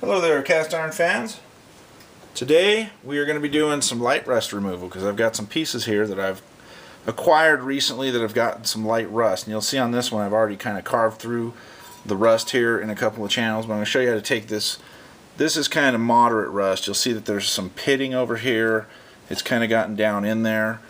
Hello there, cast iron fans. Today we are going to be doing some light rust removal because I've got some pieces here that I've acquired recently that have gotten some light rust. And you'll see on this one I've already kind of carved through the rust here in a couple of channels, but I'm going to show you how to take this. This is kind of moderate rust. You'll see that there's some pitting over here. It's kind of gotten down in there.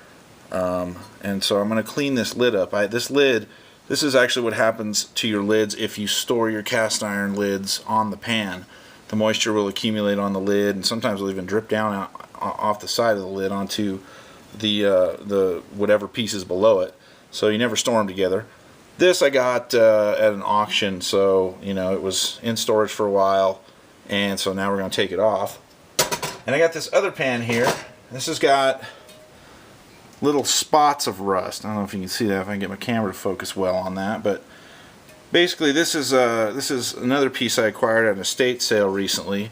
And so I'm going to clean this lid up. This is actually what happens to your lids if you store your cast iron lids on the pan. The moisture will accumulate on the lid, and sometimes it'll even drip down off the side of the lid onto the whatever pieces below it. So you never store them together. This I got at an auction, so you know it was in storage for a while, and so now we're going to take it off. And I got this other pan here. This has got little spots of rust. I don't know if you can see that, if I can get my camera to focus well on that, but basically this is another piece I acquired at an estate sale recently,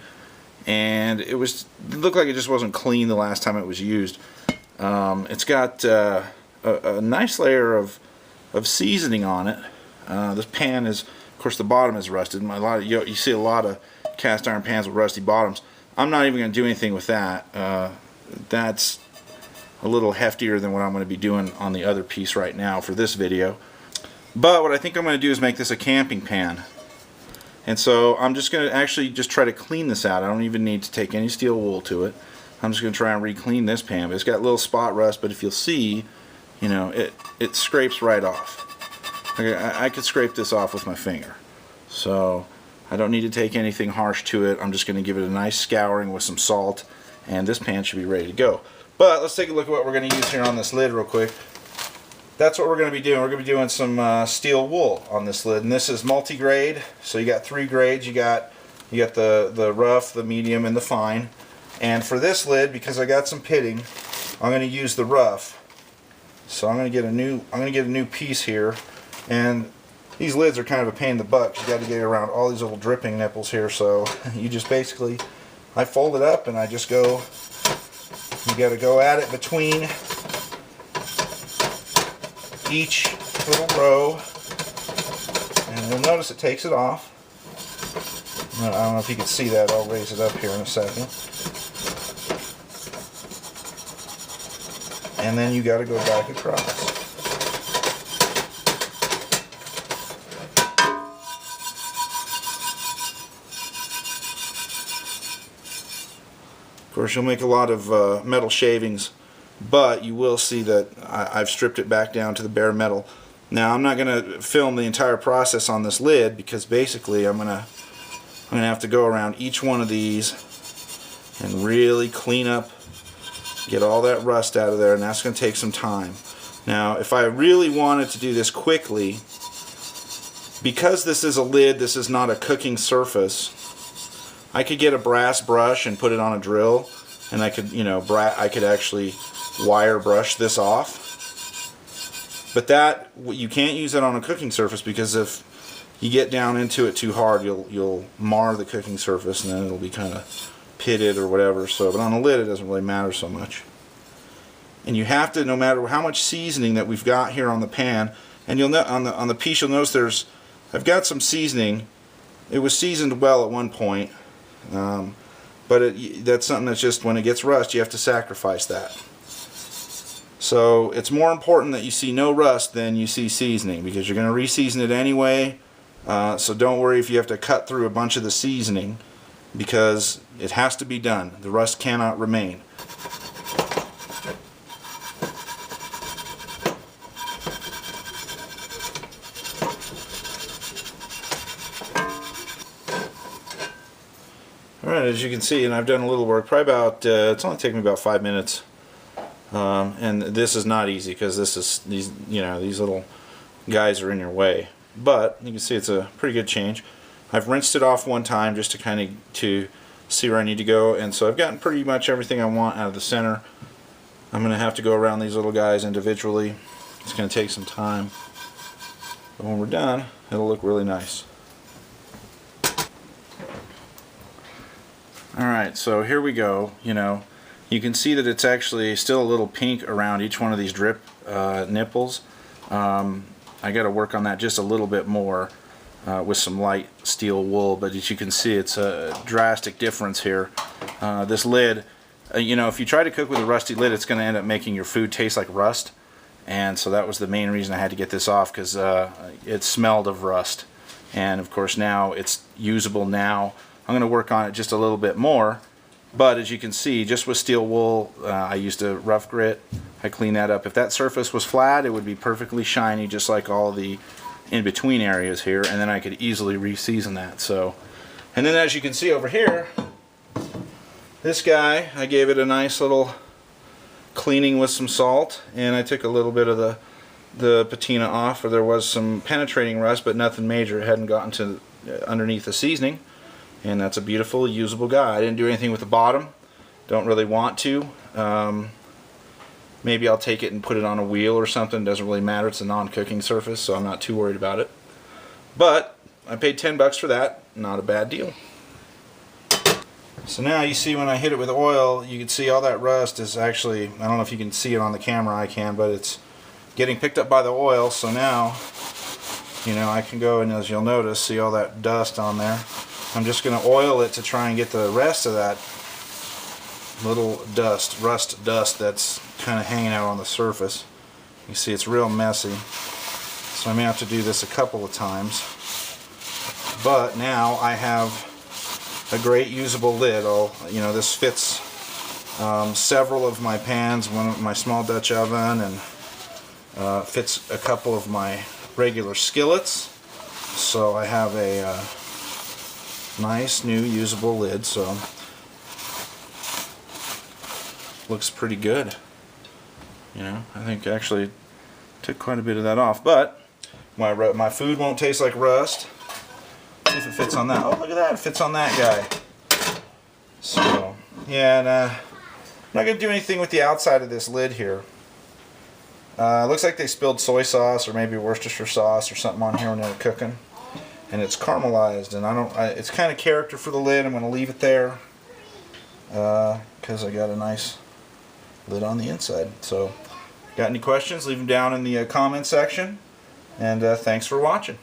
and it looked like it just wasn't clean the last time it was used. It's got a nice layer of seasoning on it. This pan is, of course, the bottom is rusted. You see a lot of cast iron pans with rusty bottoms. I'm not even going to do anything with that. That's a little heftier than what I'm going to be doing on the other piece right now for this video. But what I think I'm going to do is make this a camping pan. And so I'm just going to actually just try to clean this out. I don't even need to take any steel wool to it. I'm just going to try and re-clean this pan. But it's got little spot rust, but if you'll see, you know, it scrapes right off. I could scrape this off with my finger. So I don't need to take anything harsh to it. I'm just going to give it a nice scouring with some salt, and this pan should be ready to go. But let's take a look at what we're going to use here on this lid real quick. That's what we're going to be doing. We're going to be doing some steel wool on this lid, and this is multi-grade. So you got 3 grades. You got the rough, the medium, and the fine. And for this lid, because I got some pitting, I'm going to use the rough. So I'm going to get a new piece here, and these lids are kind of a pain in the butt. You got to get around all these little dripping nipples here. So you just basically, I fold it up and I just go. You got to go at it between each little row, and you'll notice it takes it off. I don't know if you can see that. I'll raise it up here in a second. And then you got to go back across. Of course, you'll make a lot of metal shavings, but you will see that I've stripped it back down to the bare metal. Now I'm not going to film the entire process on this lid because basically I'm going to have to go around each one of these and really clean up, get all that rust out of there, and that's going to take some time. Now if I really wanted to do this quickly, because this is a lid, this is not a cooking surface, I could get a brass brush and put it on a drill, and I could, I could actually wire brush this off. But you can't use it on a cooking surface, because if you get down into it too hard, you'll mar the cooking surface, and then it'll be kind of pitted or whatever. So, but on a lid, it doesn't really matter so much. And you have to, no matter how much seasoning that we've got here on the pan, and you'll know on the piece, you'll notice I've got some seasoning. It was seasoned well at one point. But that's something that's just, when it gets rust, you have to sacrifice that. So it's more important that you see no rust than you see seasoning, because you're going to re-season it anyway. So don't worry if you have to cut through a bunch of the seasoning, because it has to be done. The rust cannot remain. Alright, as you can see, and I've done a little work, probably about, it's only taken me about 5 minutes. And this is not easy, because these little guys are in your way. But you can see it's a pretty good change. I've rinsed it off one time just to see where I need to go, and so I've gotten pretty much everything I want out of the center. I'm going to have to go around these little guys individually. It's going to take some time. But when we're done, it'll look really nice. Alright, so here we go. You can see that it's actually still a little pink around each one of these drip nipples. I got to work on that just a little bit more. with some light steel wool, but as you can see, it's a drastic difference here. This lid, you know, if you try to cook with a rusty lid, it's going to end up making your food taste like rust, and so that was the main reason I had to get this off, because it smelled of rust. And of course now it's usable now. I'm going to work on it just a little bit more, but as you can see, just with steel wool, I used a rough grit. I cleaned that up. If that surface was flat, it would be perfectly shiny, just like all the in-between areas here, and then I could easily re-season that. So, and then as you can see over here, this guy, I gave it a nice little cleaning with some salt, and I took a little bit of the patina off, where there was some penetrating rust, but nothing major. It hadn't gotten to underneath the seasoning, and that's a beautiful, usable guy. I didn't do anything with the bottom. Don't really want to. Maybe I'll take it and put it on a wheel or something. Doesn't really matter. It's a non-cooking surface, so I'm not too worried about it. But I paid 10 bucks for that. Not a bad deal. So now you see when I hit it with oil, you can see all that rust is actually, I don't know if you can see it on the camera, I can, but it's getting picked up by the oil. So now, you know, I can go and, as you'll notice, see all that dust on there. I'm just going to oil it to try and get the rest of that little dust, rust dust that's kind of hanging out on the surface. You see it's real messy, so I may have to do this a couple of times. But now I have a great usable lid. You know, this fits several of my pans, one of my small Dutch oven, and fits a couple of my regular skillets. So I have a nice new usable lid. So looks pretty good. You know, I think actually took quite a bit of that off, but my food won't taste like rust. See if it fits on that. Oh, look at that, it fits on that guy. So yeah, and I'm not going to do anything with the outside of this lid here. Looks like they spilled soy sauce or maybe Worcestershire sauce or something on here when they were cooking, and it's caramelized, and it's kind of character for the lid. I'm going to leave it there because I got a nice lid on the inside. So got any questions, leave them down in the comment section, and thanks for watching.